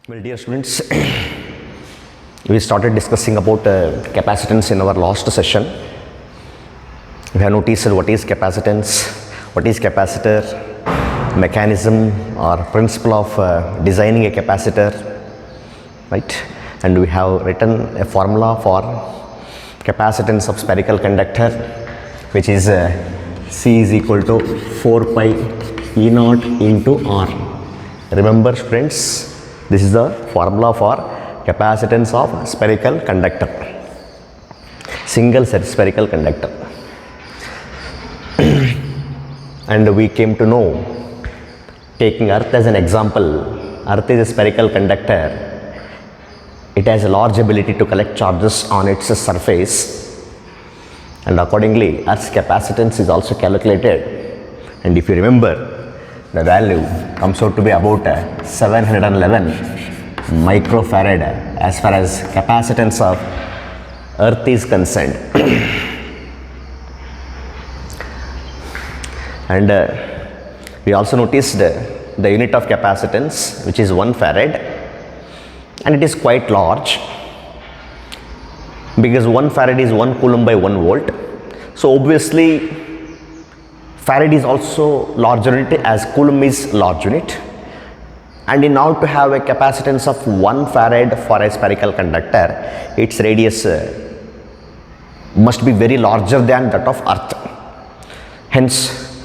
Well, dear students, we started discussing about capacitance in our last session. We have noticed what is capacitance, what is capacitor, mechanism or principle of designing a capacitor, right? And we have written a formula for capacitance of spherical conductor, which is C is equal to 4 pi E naught into R. Remember, friends, this is the formula for capacitance of spherical conductor, single set spherical conductor. And we came to know, taking Earth as an example, Earth is a spherical conductor. It has a large ability to collect charges on its surface, and accordingly Earth's capacitance is also calculated. And if you remember, the value comes out to be about 711 microfarad as far as capacitance of Earth is concerned. And we also noticed the unit of capacitance, which is 1 farad, and it is quite large because 1 farad is 1 coulomb by 1 volt. So obviously farad is also larger unit as coulomb is large unit, and in order to have a capacitance of 1 farad for a spherical conductor, its radius must be very larger than that of Earth. Hence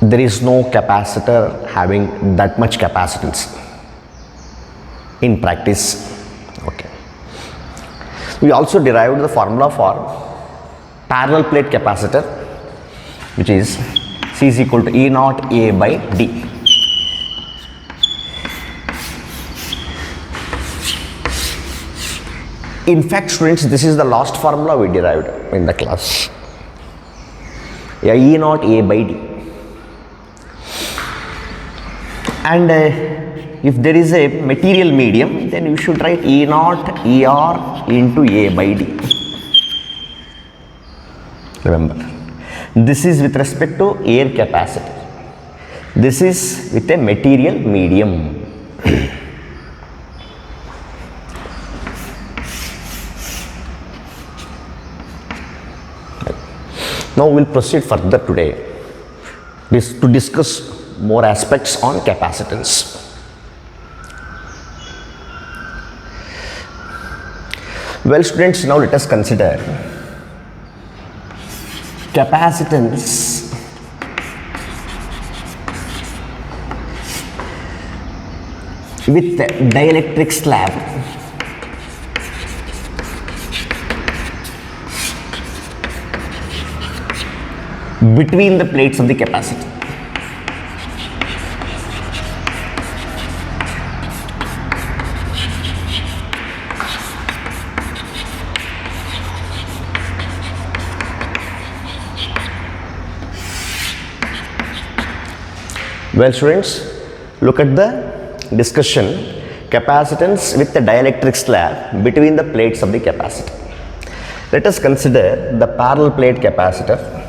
there is no capacitor having that much capacitance in practice. Okay. We also derived the formula for parallel plate capacitor, which is C is equal to E naught A by D. In fact, students, this is the last formula we derived in the class. Yeah, E naught A by D. And if there is a material medium, then you should write E naught ER into A by D. Remember, this is with respect to air capacity. This is with a material medium. Now we will proceed further today to discuss more aspects on capacitance. Well, students, now let us consider capacitance with dielectric slab. Between the plates of the capacitor. Well, students, look at the discussion, capacitance with the dielectric slab between the plates of the capacitor. Let us consider the parallel plate capacitor.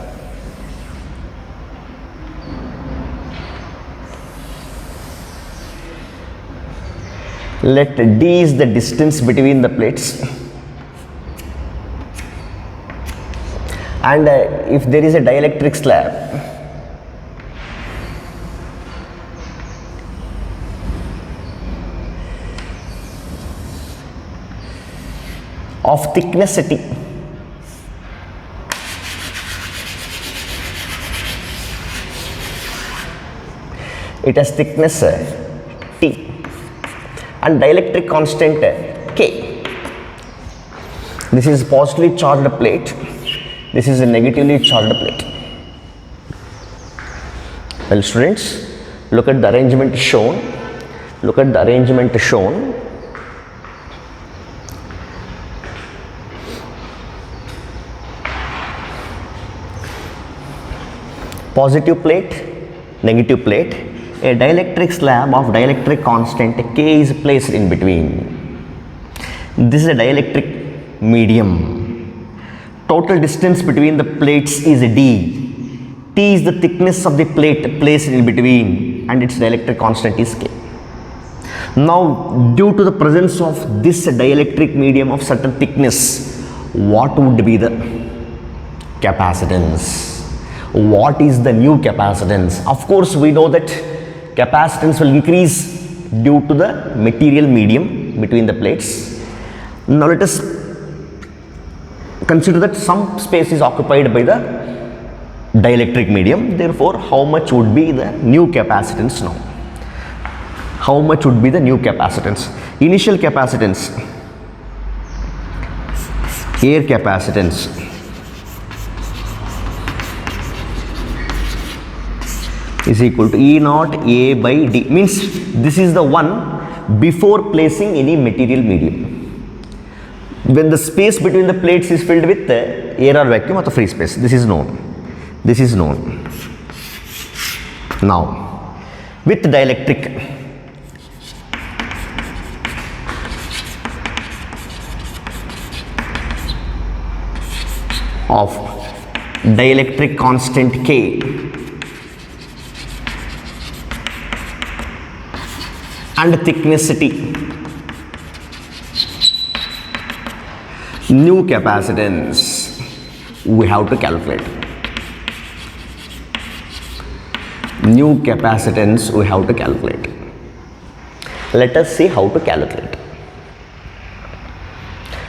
Let D is the distance between the plates, and if there is a dielectric slab, of thickness T, it has thickness T and dielectric constant K. This is positively charged plate, this is a negatively charged plate. Well, students, look at the arrangement shown. Look at the arrangement shown. Positive plate, negative plate, a dielectric slab of dielectric constant K is placed in between. This is a dielectric medium. Total distance between the plates is D. T is the thickness of the plate placed in between, and its dielectric constant is K. Now, due to the presence of this dielectric medium of certain thickness, what would be the capacitance? What is the new capacitance? Of course, we know that capacitance will increase due to the material medium between the plates. Now, let us consider that some space is occupied by the dielectric medium. Therefore, how much would be the new capacitance now? How much would be the new capacitance? Initial capacitance, air capacitance, is equal to E naught A by D. Means this is the one before placing any material medium. When the space between the plates is filled with air or vacuum or the free space, this is known. This is known. Now, with dielectric, of dielectric constant K and thickness T, new capacitance we have to calculate. New capacitance we have to calculate. Let us see how to calculate.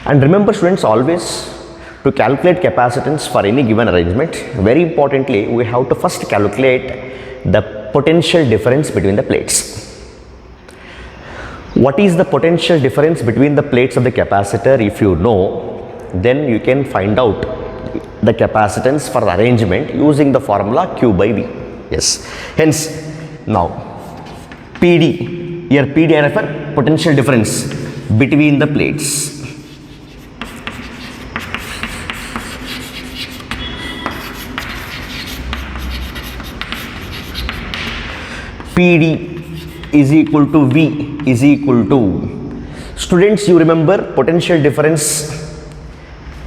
And remember, students, always to calculate capacitance for any given arrangement, very importantly, we have to first calculate the potential difference between the plates. What is the potential difference between the plates of the capacitor? If you know, then you can find out the capacitance for the arrangement using the formula Q by V. Yes. Hence, now PD, here PD I refer potential difference between the plates. PD is equal to V is equal to, students, you remember potential difference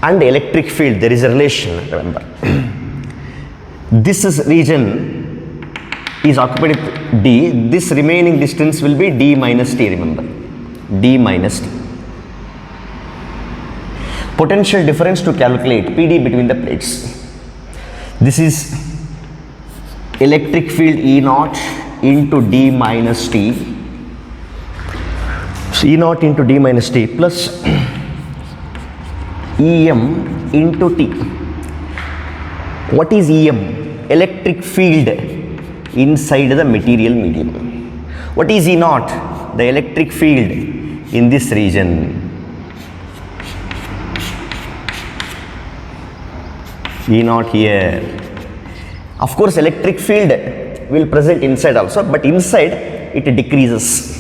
and electric field, there is a relation, remember. This is region is occupied with D, this remaining distance will be D minus T, remember, D minus T. Potential difference to calculate PD between the plates. This is electric field E naught into D minus T, so E naught into D minus T plus EM into T. What is EM? Electric field inside the material medium. What is E naught? The electric field in this region. E naught here. Of course, electric field will present inside also, but inside it decreases.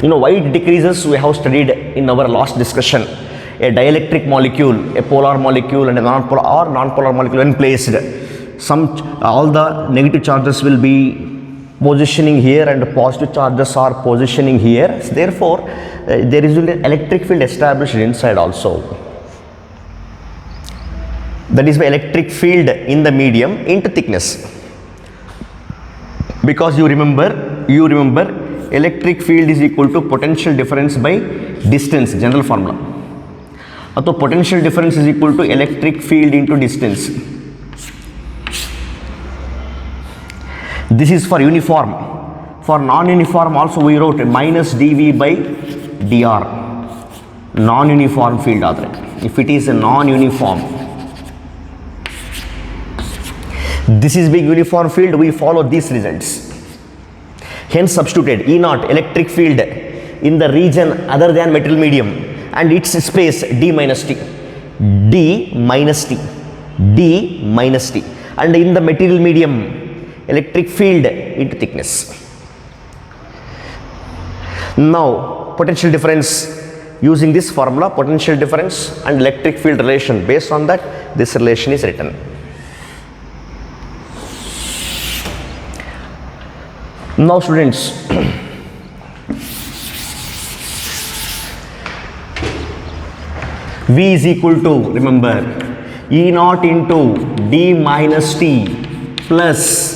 You know why it decreases? We have studied in our last discussion. A dielectric molecule, a polar molecule and a non-polar molecule when placed, all the negative charges will be positioning here and the positive charges are positioning here. Therefore, there is an electric field established inside also. That is why electric field in the medium into thickness. Because you remember electric field is equal to potential difference by distance, general formula. So potential difference is equal to electric field into distance. This is for uniform. For non-uniform also we wrote minus dV by dr. Non-uniform field ಆದರೆ. If it is a non-uniform, this is being uniform field, we follow these results. Hence substituted E naught electric field in the region other than metal medium and its space D minus T, D minus T, D minus T, and in the material medium electric field into thickness. Now potential difference using this formula, potential difference and electric field relation, based on that this relation is written. Now students, V is equal to, remember, E naught into D minus T plus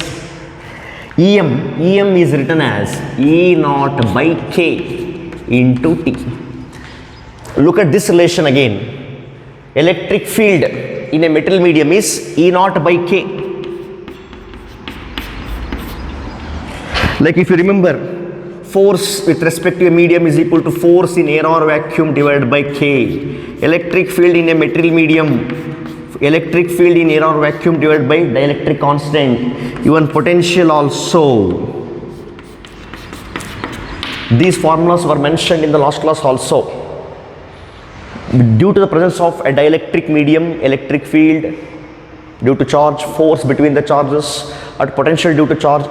EM is written as E naught by K into T. Look at this relation again. Electric field in a metal medium is E naught by K. Like if you remember, force with respect to a medium is equal to force in air or vacuum divided by K. Electric field in a metal medium, electric field in air or vacuum divided by dielectric constant. Even potential also. These formulas were mentioned in the last class also. Due to the presence of a dielectric medium, electric field due to charge, force between the charges, or potential due to charge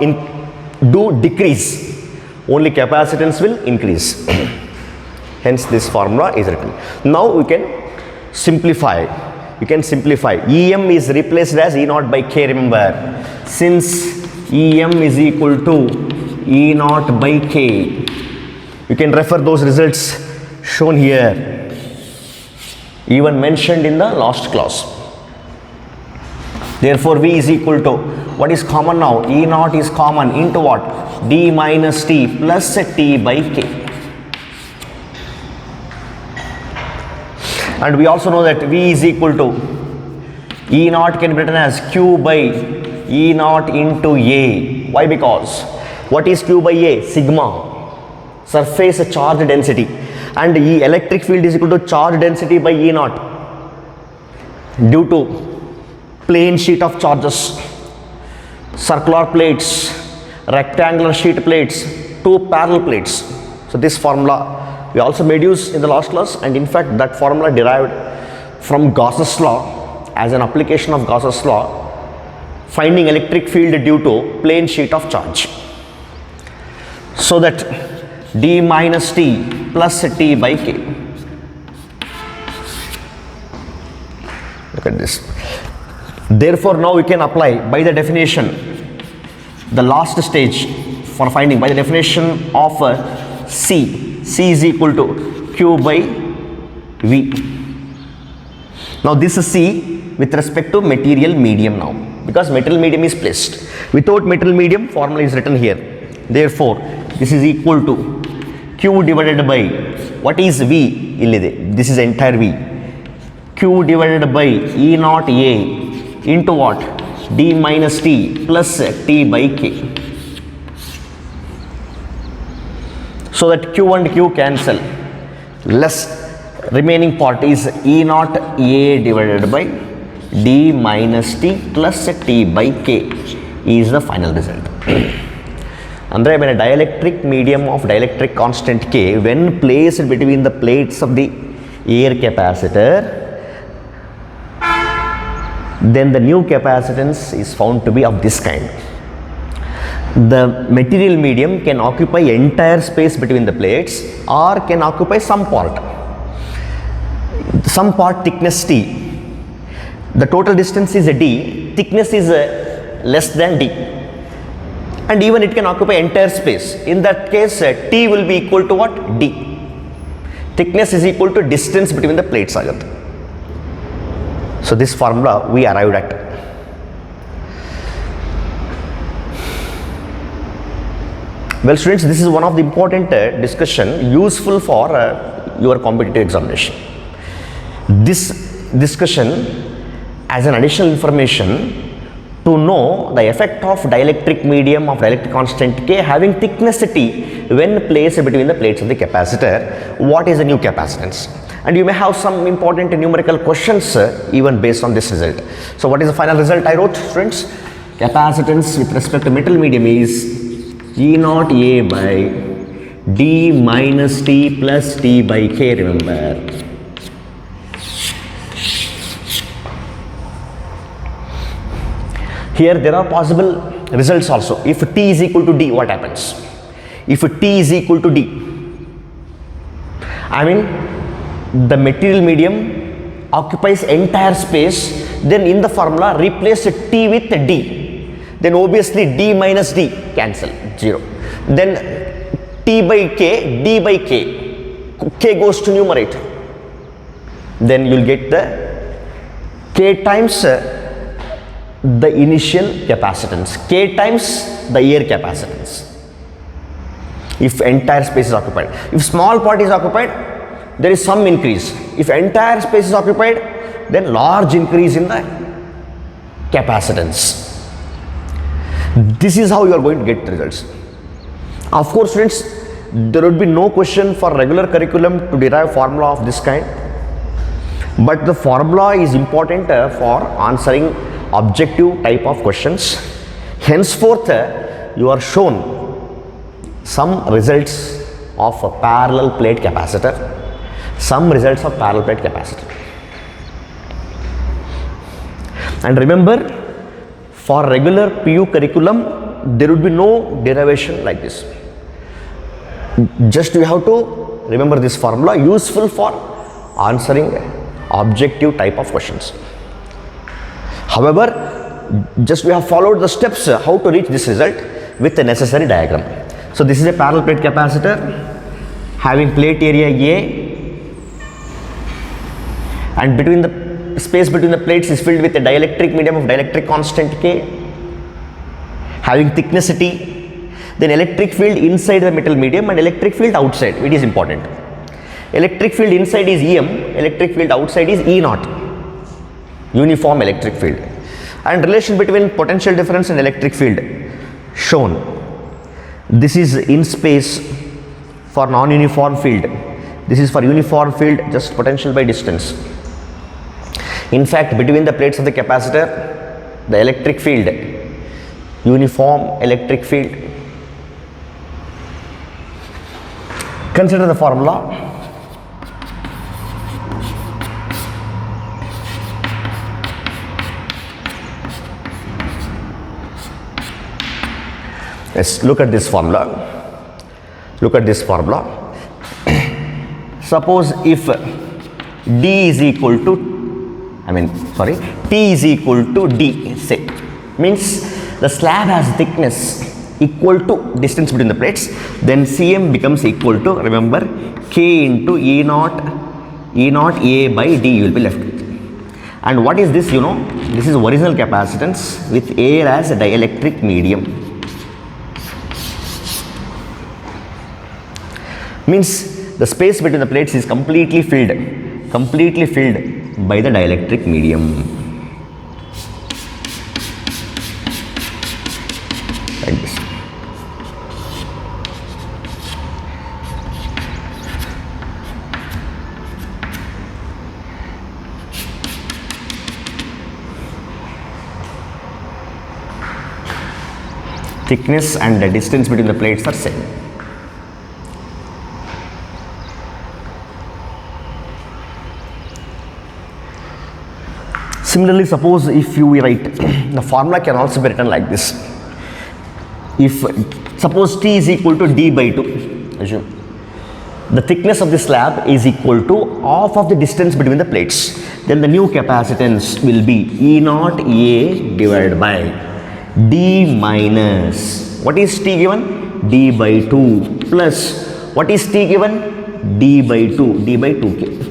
do decrease, only capacitance will increase. Hence this formula is written. Now we can simplify. You can simplify. EM is replaced as E naught by K, remember. Since EM is equal to E naught by K, you can refer those results shown here, even mentioned in the last class. Therefore, V is equal to, what is common now? E naught is common into what? D minus T plus T by K. And we also know that V is equal to, E naught can be written as Q by E naught into A. Why? Because what is Q by A? Sigma, surface charge density. And E electric field is equal to charge density by E naught due to plane sheet of charges, circular plates, rectangular sheet plates, two parallel plates. So this formula we also made use in the last class, and in fact that formula derived from Gauss's law as an application of Gauss's law, finding electric field due to plane sheet of charge. So that D minus T plus T by K. Look at this. Therefore, now we can apply by the definition, the last stage for finding by the definition of C. C is equal to Q by V. Now this is C with respect to material medium now, because metal medium is placed. Without metal medium, formula is written here. Therefore, this is equal to Q divided by, what is V? This is entire V. Q divided by E naught A into what? D minus T plus T by K. So that Q and Q cancel. Less remaining part is E naught A divided by D minus T plus T by K is the final result. Andre, when a dielectric medium of dielectric constant K, when placed between the plates of the air capacitor, then the new capacitance is found to be of this kind. The material medium can occupy entire space between the plates or can occupy some part thickness T. The total distance is a D, thickness is less than D, and even it can occupy entire space. In that case, T will be equal to what? D. Thickness is equal to distance between the plates. So this formula we arrived at. Well students, this is one of the important discussion useful for your competitive examination. This discussion as an additional information to know the effect of dielectric medium of dielectric constant K having thickness T when placed between the plates of the capacitor. What is the new capacitance? And you may have some important numerical questions even based on this result. So what is the final result I wrote, students? Capacitance with respect to metal medium is E naught A by D minus T plus T by K, remember. Here there are possible results also. If T is equal to D, what happens? If T is equal to D, I mean the material medium occupies entire space, then in the formula replace T with D. Then obviously D minus D cancel, 0. Then T by K, D by K, K goes to numerator. Then you will get the K times the initial capacitance, K times the air capacitance. If entire space is occupied. If small part is occupied, there is some increase. If entire space is occupied, then large increase in the capacitance. This is how you are going to get the results. Of course, students, there would be no question for regular curriculum to derive formula of this kind, but the formula is important for answering objective type of questions. Henceforth, you are shown some results of a parallel plate capacitor, some results of parallel plate capacitor. And remember, for regular PU curriculum, there would be no derivation like this. Just you have to remember this formula, useful for answering objective type of questions. However, just we have followed the steps how to reach this result with the necessary diagram. So this is a parallel plate capacitor having plate area A, and between the space between the plates is filled with a dielectric medium of dielectric constant K, having thickness T, then electric field inside the metal medium and electric field outside. It is important. Electric field inside is EM, electric field outside is E naught, uniform electric field. And relation between potential difference and electric field shown. This is in space for non-uniform field. This is for uniform field, just potential by distance. In fact, between the plates of the capacitor, the electric field, uniform electric field. Consider the formula. Let's look at this formula. Look at this formula. Suppose if D is equal to, T is equal to D, say, means the slab has thickness equal to distance between the plates, then Cm becomes equal to, remember, K into E naught A by D you will be left with. And what is this, this is original capacitance with air as a dielectric medium. Means the space between the plates is completely filled by the dielectric medium. Like this. Thickness and the distance between the plates are same. Similarly, suppose if you write, the formula can also be written like this. If suppose T is equal to D by 2, assume the thickness of the slab is equal to half of the distance between the plates, then the new capacitance will be E naught A divided by D minus, what is T given? D by 2 plus, what is T given? D by 2K.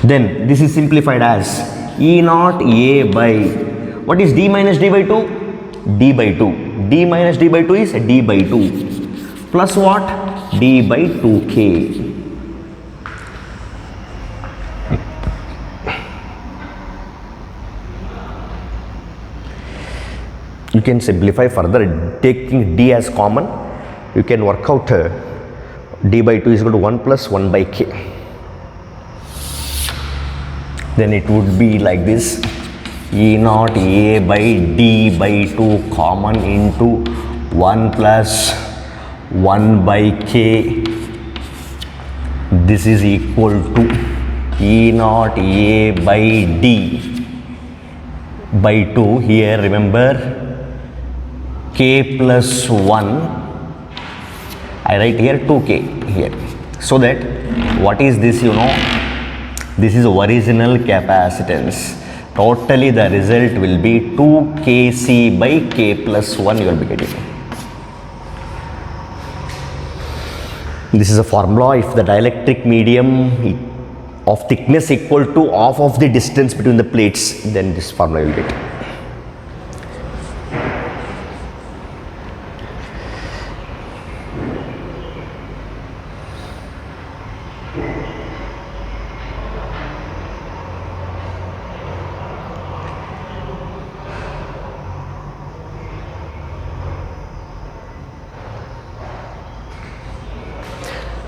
Then this is simplified as E naught A by, what is D minus D by 2? D by 2. D minus D by 2 is D by 2 plus what? D by 2K. You can simplify further, taking D as common, you can work out D by 2 is equal to 1 plus 1 by K. Then it would be like this, E naught A by D by 2 common into 1 plus 1 by K. This is equal to E naught A by D by 2. Here remember K plus 1. I write here 2K here. So that what is this, this is original capacitance. Totally the result will be 2Kc by K plus 1 you will be getting. This is a formula. If the dielectric medium of thickness equal to half of the distance between the plates, then this formula you will get.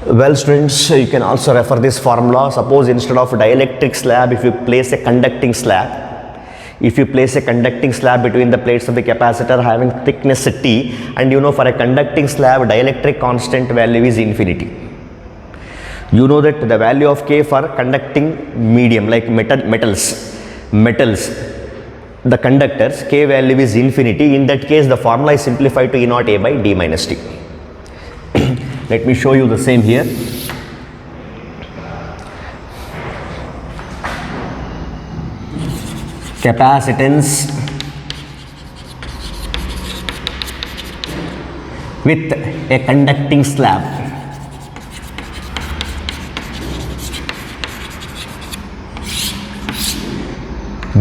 Well students, you can also refer this formula. Suppose instead of dielectric slab, if you place a conducting slab, between the plates of the capacitor having thickness T, and you know for a conducting slab dielectric constant value is infinity. You know that the value of K for conducting medium like metals, the conductors, K value is infinity. In that case the formula is simplified to E naught A by D minus T. Let me show you the same here. Capacitance with a conducting slab.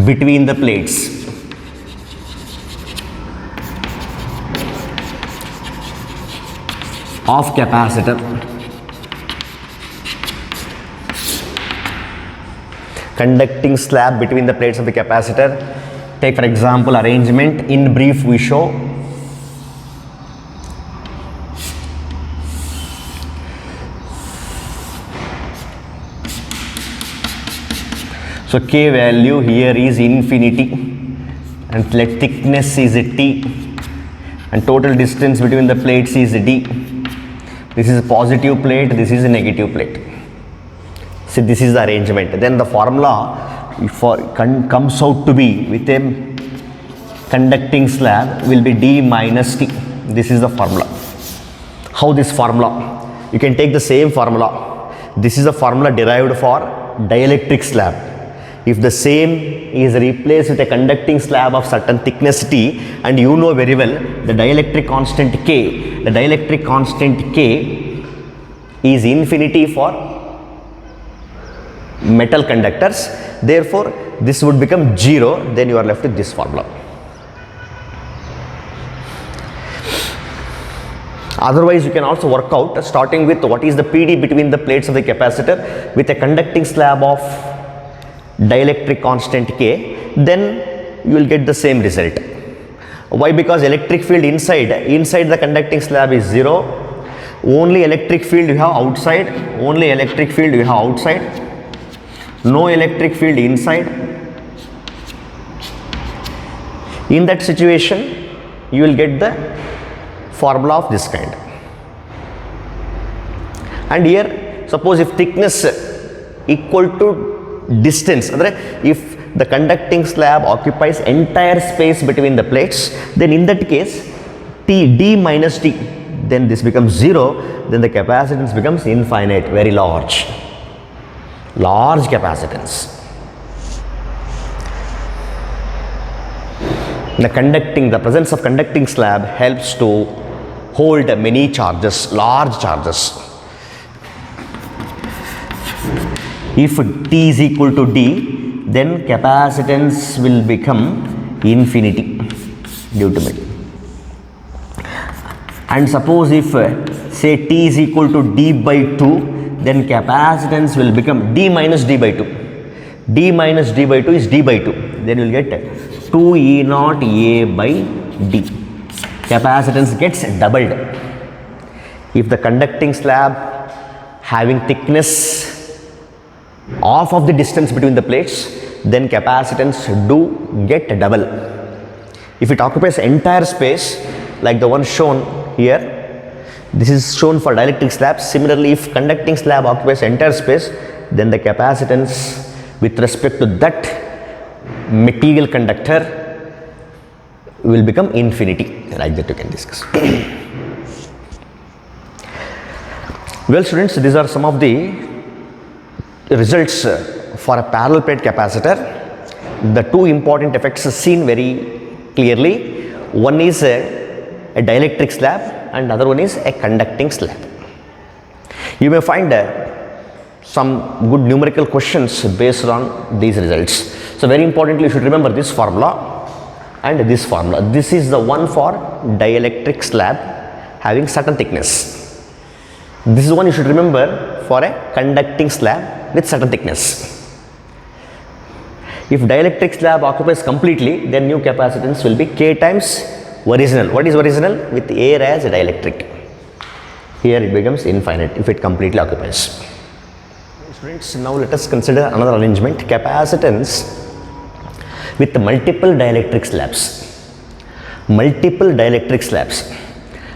Between the plates. Of capacitor. Conducting slab between the plates of the capacitor. Take for example arrangement. In brief we show. So K value here is infinity and let thickness is T and total distance between the plates is D. This is a positive plate, this is a negative plate. See, this is the arrangement. Then the formula comes out to be with a conducting slab will be D minus T. This is the formula. How this formula? You can take the same formula. This is the formula derived for dielectric slab. If the same is replaced with a conducting slab of certain thickness T, and you know very well the dielectric constant K, is infinity for metal conductors. Therefore, this would become 0, then you are left with this formula. Otherwise, you can also work out starting with what is the PD between the plates of the capacitor with a conducting slab of dielectric constant K, then you will get the same result. Why? Because electric field inside the conducting slab is 0. Only electric field you have outside. No electric field inside. In that situation, you will get the formula of this kind. And here, suppose if thickness equal to distance, if the conducting slab occupies entire space between the plates, then in that case D minus T, then this becomes 0, then the capacitance becomes infinite, very large capacitance. The presence of conducting slab helps to hold many charges, large charges. If T is equal to D, then capacitance will become infinity due to me. And suppose if say T is equal to D by 2, then capacitance will become D minus D by 2. D minus D by 2 is D by 2. Then you will get 2 E naught A by D. Capacitance gets doubled. If the conducting slab having thickness half of the distance between the plates, then capacitance do get double. If it occupies entire space like the one shown here, this is shown for dielectric slabs. Similarly, if conducting slab occupies entire space, then the capacitance with respect to that material conductor will become infinity. Like that you can discuss. Well students, these are some of the results for a parallel plate capacitor. The two important effects are seen very clearly. One is a dielectric slab and other one is a conducting slab. You may find some good numerical questions based on these results. So very importantly, you should remember this formula and this formula. This is the one for dielectric slab having certain thickness. This is one you should remember for a conducting slab with certain thickness. If dielectric slab occupies completely, then new capacitance will be K times original. What is original? With air as dielectric. Here it becomes infinite if it completely occupies. Students, now let us consider another arrangement, capacitance with multiple dielectric slabs. Multiple dielectric slabs.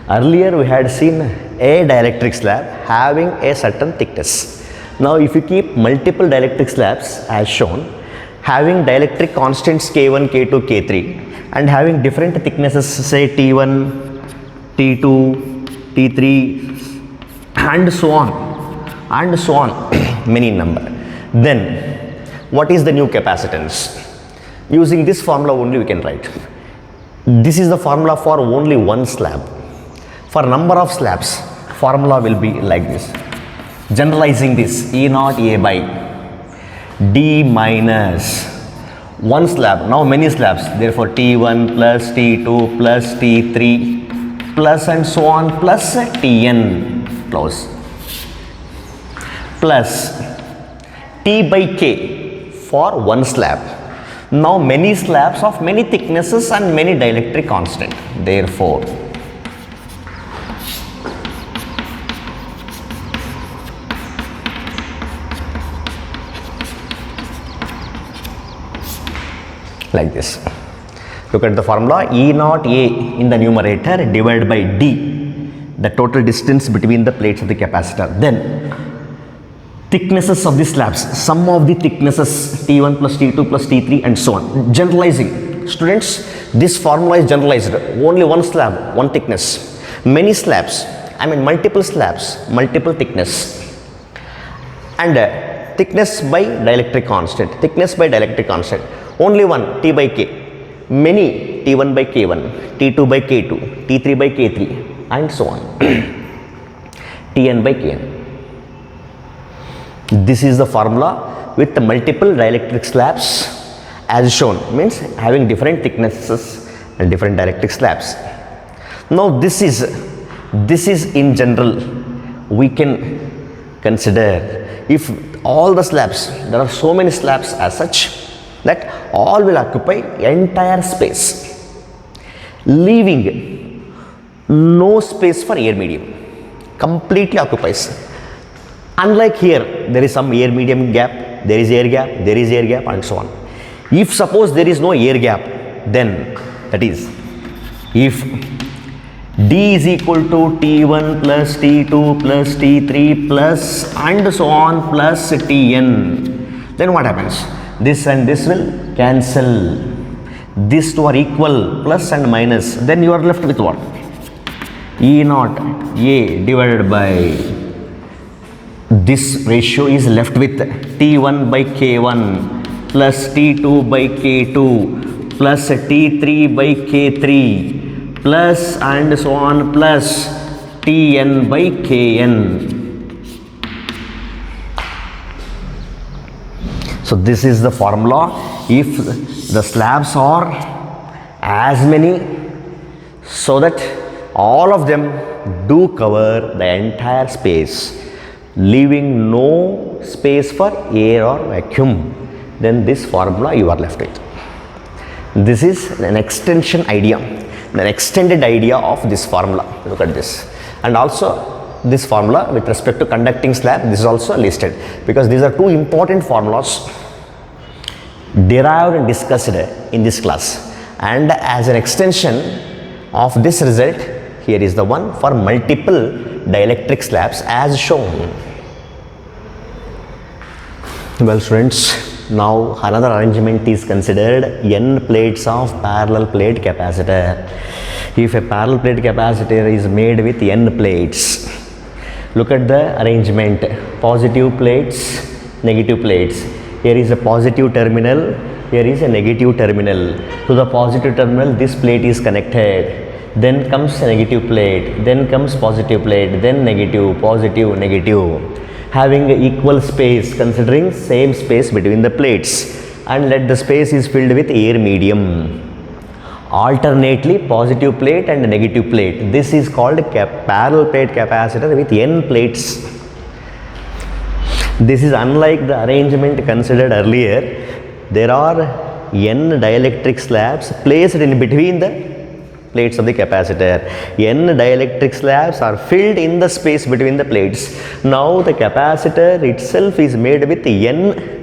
Earlier we had seen a dielectric slab having a certain thickness. Now if you keep multiple dielectric slabs as shown, having dielectric constants K1, K2, K3 and having different thicknesses, say T1, T2, T3 and so on, many in number. Then what is the new capacitance? Using this formula only we can write. This is the formula for only one slab. For number of slabs, formula will be like this. Generalizing this, E naught A by D minus one slab, now many slabs, therefore T1 plus T2 plus T3 plus and so on plus Tn close plus T by K for one slab. Now many slabs of many thicknesses and many dielectric constant, therefore like this. Look at the formula, E naught A in the numerator divided by D, the total distance between the plates of the capacitor. Then thicknesses of the slabs, sum of the thicknesses T1 plus T2 plus T3 and so on. Generalizing. Students, this formula is generalized. Only one slab, one thickness. Many slabs, multiple slabs, multiple thickness. And thickness by dielectric constant. Thickness by dielectric constant. Only one, T by K. Many, T1 by K1, T2 by K2, T3 by K3 and so on. Tn by Kn. This is the formula with the multiple dielectric slabs as shown, means having different thicknesses and different dielectric slabs. Now this is in general we can consider if all the slabs, there are so many slabs as such that all will occupy entire space, leaving no space for air medium, completely occupies. Unlike here, there is some air medium gap, there is air gap, there is air gap and so on. If suppose there is no air gap, then that is, if D is equal to T1 plus T2 plus T3 plus and so on plus Tn, then what happens? This and this will cancel. These two are equal, plus and minus. Then you are left with what? E naught A divided by this ratio is left with T1 by K1 plus T2 by K2 plus T3 by K3 plus and so on plus Tn by Kn. So this is the formula. If the slabs are as many, so that all of them do cover the entire space, leaving no space for air or vacuum, then this formula you are left with. This is an extension idea, an extended idea of this formula. Look at this. And also this formula with respect to conducting slab, this is also listed because these are two important formulas derived and discussed in this class. And as an extension of this result, here is the one for multiple dielectric slabs as shown. Well students, now another arrangement is considered, n plates of parallel plate capacitor. If a parallel plate capacitor is made with n plates, look at the arrangement, positive plates, negative plates. Here is a positive terminal, here is a negative terminal. To the positive terminal this plate is connected, then comes a negative plate, then comes positive plate, then negative, positive, negative. having equal space, considering same space between the plates, and let the space is filled with air medium. Alternately positive plate and negative plate. This is called parallel plate capacitor with n plates. This is unlike the arrangement considered earlier. There are n dielectric slabs placed in between the plates of the capacitor. N dielectric slabs are filled in the space between the plates. Now the capacitor itself is made with n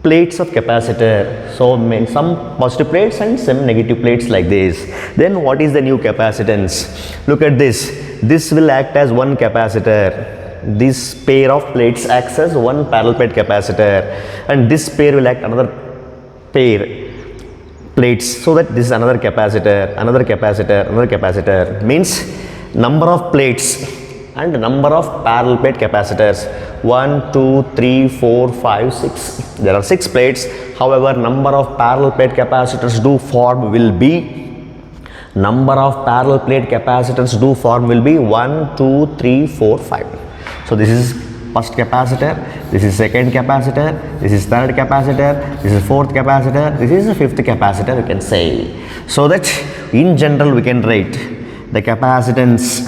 plates of capacitor. So some positive plates and some negative plates like this. Then what is the new capacitance? Look at this. This will act as one capacitor. This pair of plates acts as one parallel plate capacitor, and this pair will act another pair plates, so that this is another capacitor, another capacitor, another capacitor. Means number of plates and number of parallel plate capacitors. 1, 2, 3, 4, 5, 6. There are 6 plates. However, number of parallel plate capacitors do form will be, number of parallel plate capacitors do form will be 1, 2, 3, 4, 5. So this is first capacitor, this is second capacitor, this is third capacitor, this is fourth capacitor, this is the fifth capacitor, you can say. So that in general we can write the capacitance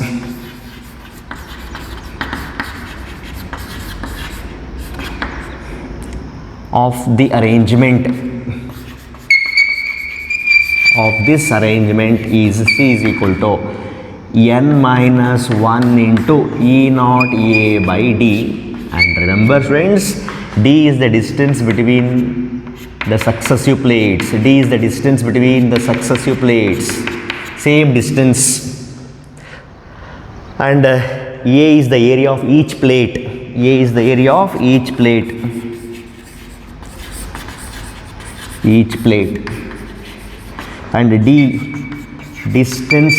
of the arrangement of this arrangement is C is equal to n minus 1 into E naught A by D. And remember friends, D is the distance between the successive plates. D is the distance between the successive plates, same distance. And A is the area of each plate. A is the area of each plate. Each plate. And D, distance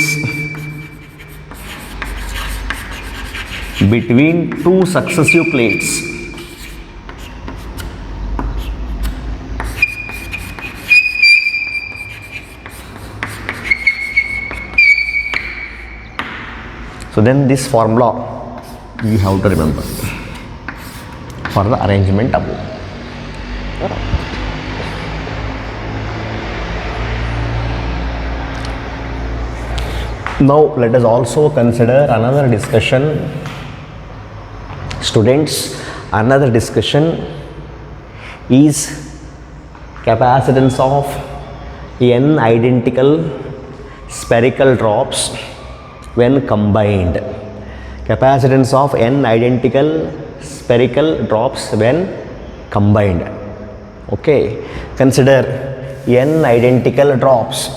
between two successive plates. So then this formula you have to remember for the arrangement above. Now let us also consider another discussion, students. Another discussion is capacitance of n identical spherical drops when combined. Capacitance of n identical spherical drops when combined. Okay, consider n identical drops.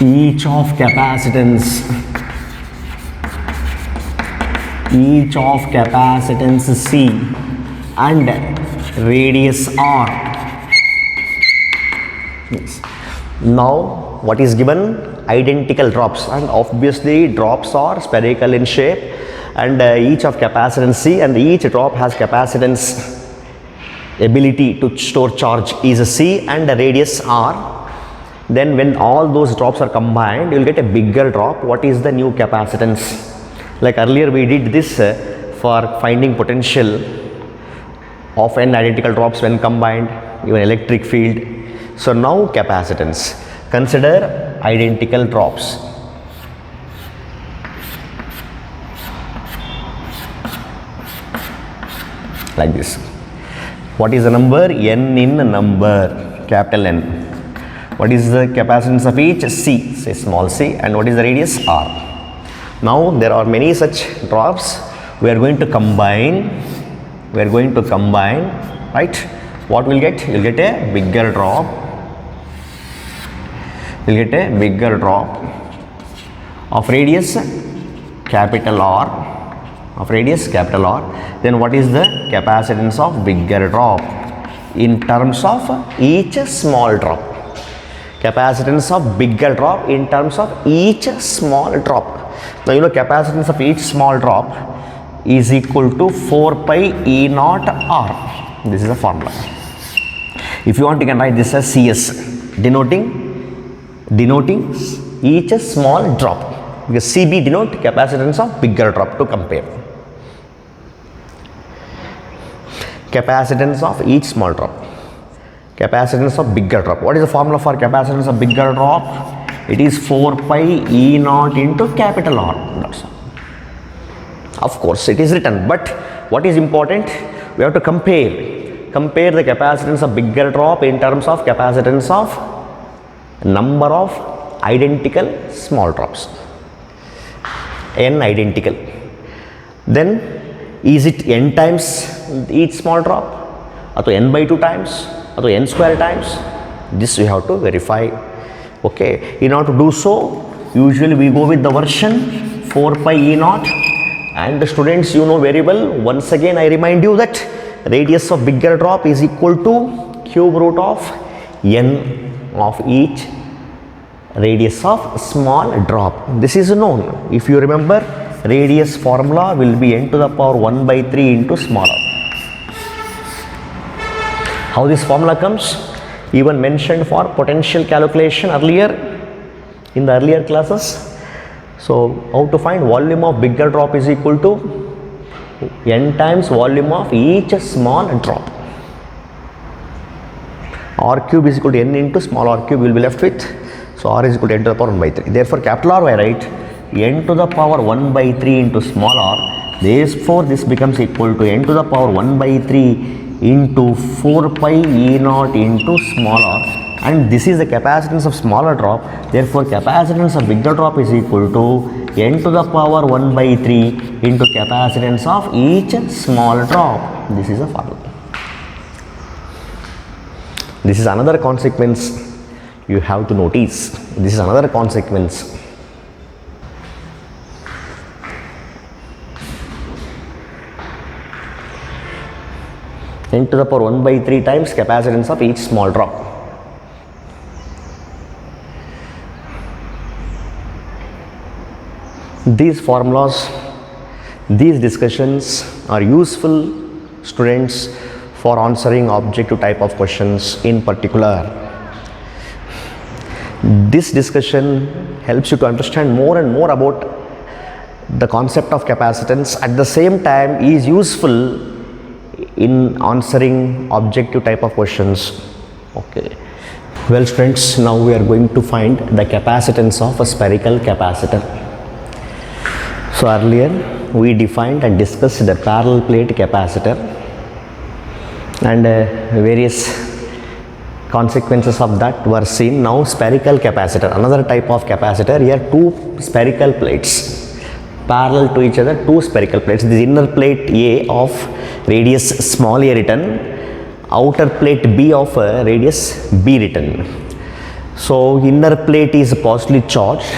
Each of capacitance C and radius R. Yes. Now what is given? Identical drops, and obviously drops are spherical in shape, and each of capacitance C and each drop has capacitance ability to store charge is a C and a radius R. Then when all those drops are combined, you will get a bigger drop. What is the new capacitance? Like earlier we did this for finding potential of n identical drops when combined, even electric field. So now capacitance. Consider identical drops. Like this. What is the number? N in number, capital N. What is the capacitance of each? C, say small c, and what is the radius? R. Now there are many such drops. We are going to combine. Right? What will get? You will get a bigger drop. You will get a bigger drop of radius capital R. Then what is the capacitance of bigger drop in terms of each small drop? Capacitance of bigger drop in terms of each small drop. Now you know capacitance of each small drop is equal to 4 pi E naught R. This is the formula. If you want, you can write this as CS, denoting denoting each a small drop, because CB denote capacitance of bigger drop to compare. Capacitance of each small drop, capacitance of bigger drop. What is the formula for capacitance of bigger drop? It is 4 pi E naught into capital R. That's all. Of course it is written, but what is important, we have to compare the capacitance of bigger drop in terms of capacitance of number of identical small drops, n identical. Then is it n times each small drop, or n by 2 times, or n square times? This we have to verify. Okay, in order to do so, usually we go with the version 4 pi E naught, and the students, you know very well, once again I remind you that radius of bigger drop is equal to cube root of n of each radius of small drop. This is known. If you remember, radius formula will be n to the power 1 by 3 into small r. How this formula comes? Even mentioned for potential calculation earlier in the earlier classes. So how to find volume of bigger drop is equal to n times volume of each small drop. R cube is equal to n into small r cube, will be left with, so r is equal to n to the power 1 by 3. Therefore capital R I write n to the power 1 by 3 into small r. Therefore this becomes equal to n to the power 1 by 3 into 4 pi E naught into small r, and this is the capacitance of smaller drop. Therefore capacitance of bigger drop is equal to n to the power 1 by 3 into capacitance of each small drop. This is a formula. This is another consequence you have to notice. This is another consequence. N to the power 1 by 3 times capacitance of each small drop. These formulas, these discussions are useful, students, for answering objective type of questions in particular. This discussion helps you to understand more and more about the concept of capacitance. At the same time is useful in answering objective type of questions. Okay. Well students, now we are going to find the capacitance of a spherical capacitor. So earlier we defined and discussed the parallel plate capacitor and various consequences of that were seen. Now spherical capacitor, another type of capacitor. Here two spherical plates parallel to each other, two spherical plates. This inner plate A of radius small a written, outer plate B of radius B written. So inner plate is positively charged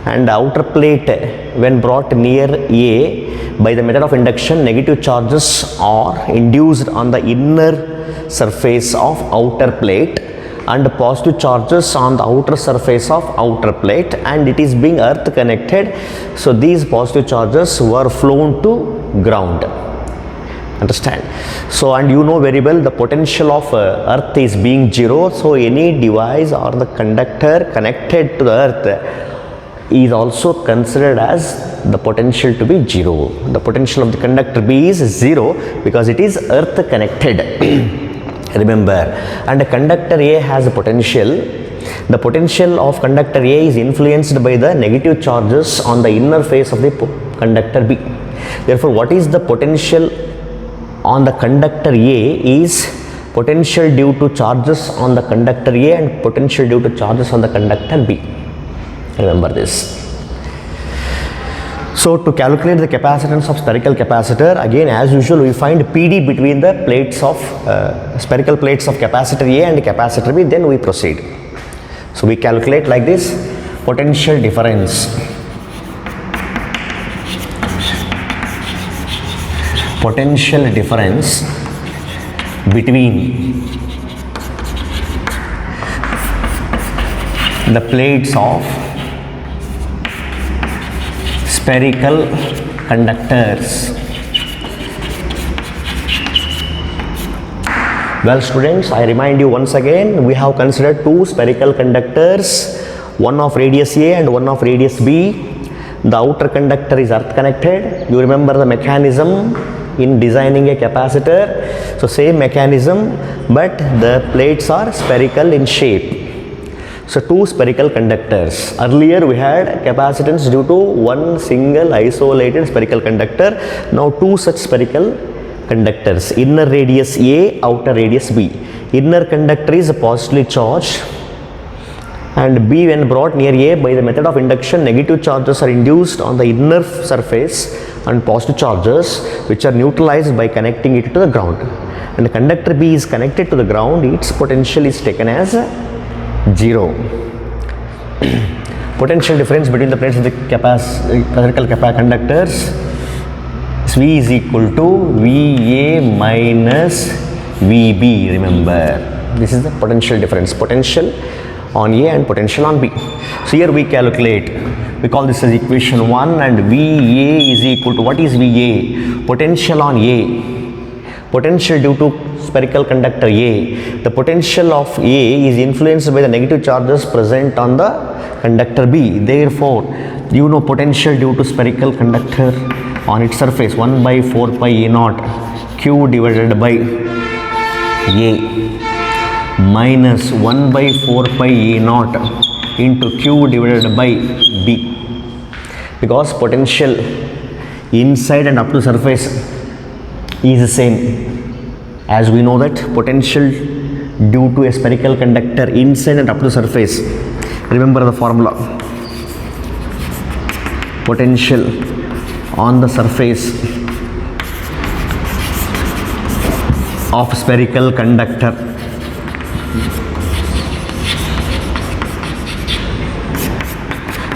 and outer plate, when brought near A by the method of induction, negative charges are induced on the inner surface of outer plate and positive charges on the outer surface of outer plate, and it is being earth connected. So these positive charges were flown to ground. Understand? So, and you know very well the potential of earth is being 0. So any device or the conductor connected to the earth is also considered as the potential to be 0. The potential of the conductor B is 0 because it is earth connected. Remember, and the conductor A has a potential. The potential of conductor A is influenced by the negative charges on the inner face of the conductor B. Therefore, what is the potential on the conductor A is potential due to charges on the conductor A and potential due to charges on the conductor B. Remember this. So to calculate the capacitance of spherical capacitor, again as usual we find PD between the plates of spherical plates of capacitor A and capacitor B, then we proceed. So we calculate like this: potential difference between the plates of spherical conductors Well students, I remind you once again, we have considered two spherical conductors, one of radius A and one of radius B. The outer conductor is earth connected. You remember the mechanism in designing a capacitor. So same mechanism, but the plates are spherical in shape. So two spherical conductors. Earlier we had capacitance due to one single isolated spherical conductor. Now two such spherical conductors, inner radius A, outer radius B. Inner conductor is positively charged, and B, when brought near A by the method of induction, negative charges are induced on the inner surface and positive charges which are neutralized by connecting it to the ground. And the conductor B is connected to the ground, its potential is taken as 0. Potential difference between the plates of the spherical conductors, V is equal to VA minus VB. Remember, this is the potential difference, potential on A and potential on B. So here we calculate, we call this as equation 1, and VA is equal to, what is VA? Potential on A. Potential due to spherical conductor A. The potential of A is influenced by the negative charges present on the conductor B. Therefore, you know potential due to spherical conductor on its surface 1 by 4 pi A naught Q divided by A minus 1 by 4 pi A naught into Q divided by B. Because potential inside and up to surface is the same. As we know that potential due to a spherical conductor inside and up to surface, remember the formula, potential on the surface of spherical conductor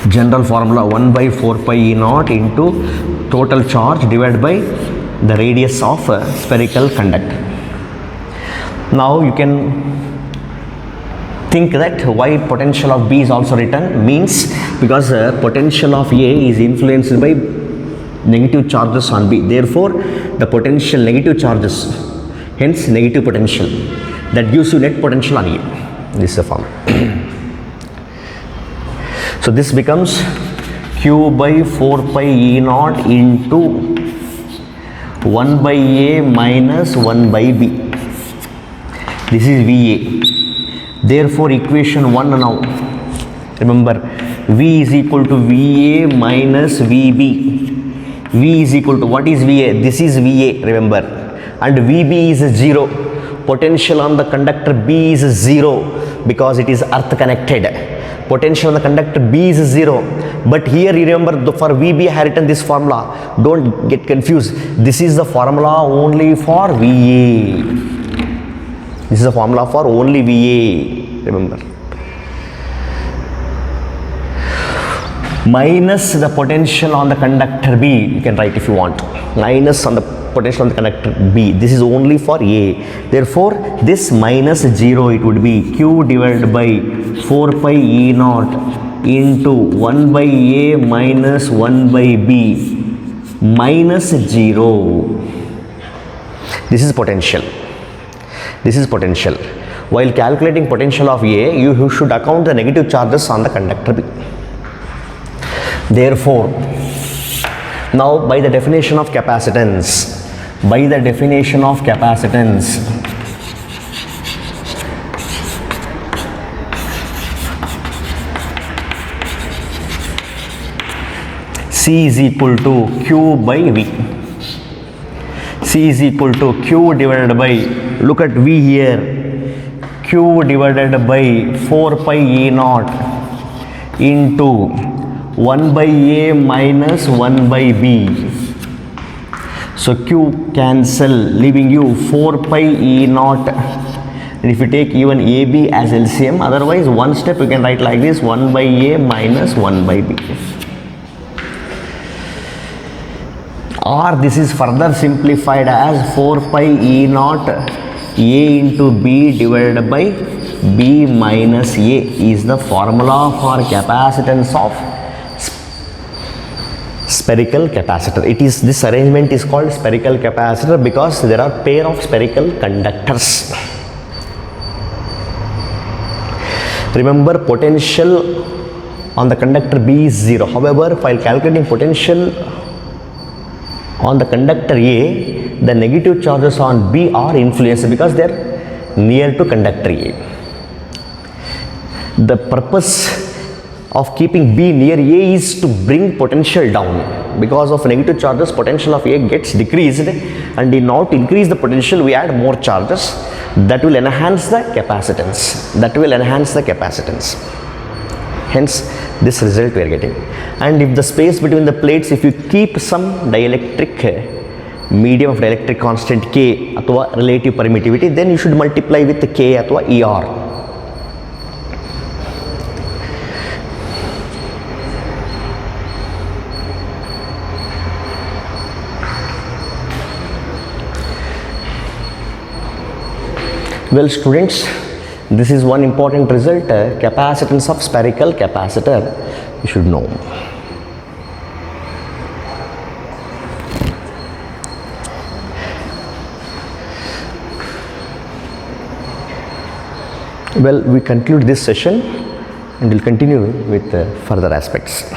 general formula 1 by 4 pi E naught into total charge divided by the radius of a spherical conductor. Now you can think that why potential of B is also written, means because potential of A is influenced by negative charges on B. Therefore, the potential negative charges, hence negative potential, that gives you net potential on A. This is the formula. So this becomes Q by 4 pi E naught into 1 by A minus 1 by B. This is VA. Therefore, equation 1 now, remember, V is equal to VA minus VB. V is equal to, what is VA? This is VA, remember, and VB is 0. Potential on the conductor B is 0 because it is earth connected. Potential on the conductor B is 0. But here you remember, for VB I have written this formula. Don't get confused. This is the formula only for VA. This is a formula for only VA, remember. Minus the potential on the conductor B, you can write if you want. Minus on the potential on the conductor B. This is only for A. Therefore, this minus 0, it would be Q divided by 4 pi E naught into 1 by A minus 1 by B minus 0. This is potential. This is potential. While calculating potential of A, you should account the negative charges on the conductor B. Therefore, now by the definition of capacitance, C is equal to Q by V. C is equal to Q divided by, look at V here, Q divided by 4 pi E naught into 1 by A minus 1 by B. So Q cancel, leaving you 4 pi E naught. And if you take even AB as LCM, otherwise one step you can write like this, 1 by A minus 1 by B. Or this is further simplified as 4 pi E naught A into B divided by B minus A is the formula for capacitance of spherical capacitor. It is, this arrangement is called spherical capacitor because there are pair of spherical conductors. Remember, potential on the conductor B is 0. However, while calculating potential on the conductor A, the negative charges on B are influenced because they are near to conductor A. The purpose of keeping B near A is to bring potential down. Because of negative charges, potential of A gets decreased, and in order to increase the potential, we add more charges that will enhance the capacitance. Hence, this result we are getting. And if the space between the plates, if you keep some dielectric medium of dielectric constant K athwa relative permittivity, then you should multiply with K athwa ER. Well, students, this is one important result, capacitance of spherical capacitor, you should know. Well, we conclude this session and we'll continue with further aspects.